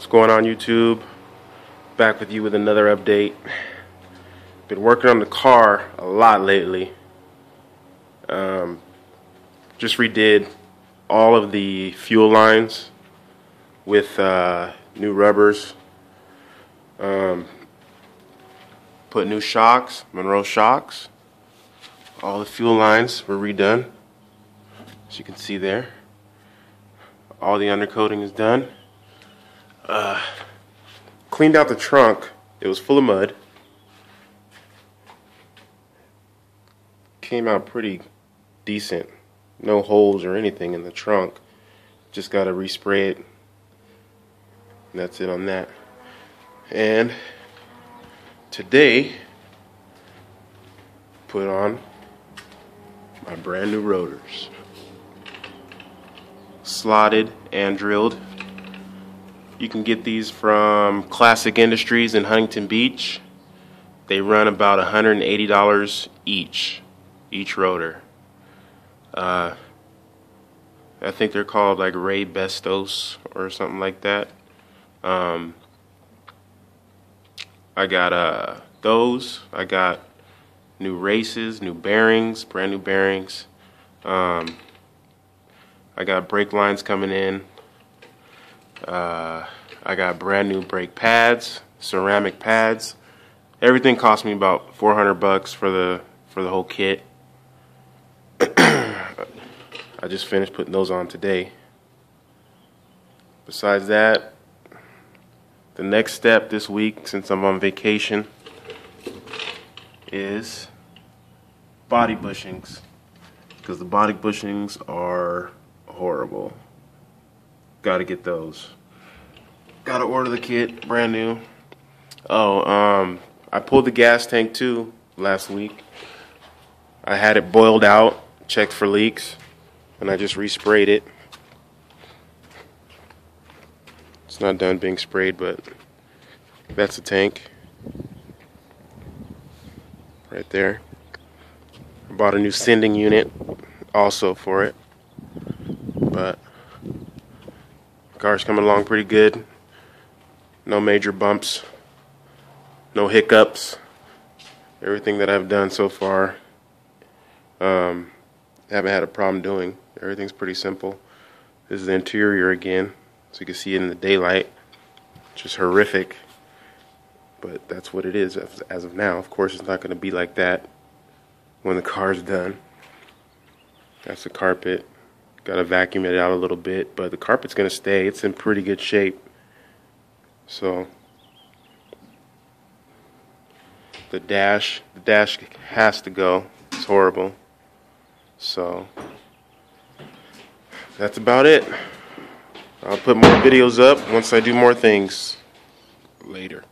What's going on, YouTube? Back with you with another update. Been working on the car a lot lately. Just redid all of the fuel lines with new rubbers. Put new shocks, Monroe shocks. All the fuel lines were redone, as you can see there. All the undercoating is done. Cleaned out the trunk. It was full of mud. Came out pretty decent. No holes or anything in the trunk. Just got to respray it. And that's it on that. And today, put on my brand new rotors. Slotted and drilled. You can get these from Classic Industries in Huntington Beach. They run about $180 each rotor. I think they're called like Ray Bestos or something like that. I got those. I got new races, new bearings, brand new bearings. I got brake lines coming in. I got brand new brake pads, ceramic pads. Everything cost me about $400 for the whole kit. I just finished putting those on today. Besides that, the next step this week, since I'm on vacation, is body bushings, because the body bushings are horrible. Gotta get those. Gotta order the kit, brand new. I pulled the gas tank too last week. I had it boiled out, checked for leaks, and I just resprayed it. It's not done being sprayed, but that's the tank right there. I bought a new sending unit also for it, but the car's coming along pretty good. No major bumps, no hiccups. Everything that I've done so far, haven't had a problem doing. Everything's pretty simple. This is the interior again, so you can see it in the daylight. Just horrific, but that's what it is as of now. Of course, it's not going to be like that when the car's done. That's the carpet. Got to vacuum it out a little bit, but the carpet's going to stay. It's in pretty good shape. So the dash has to go. It's horrible. So that's about it. I'll put more videos up once I do more things later.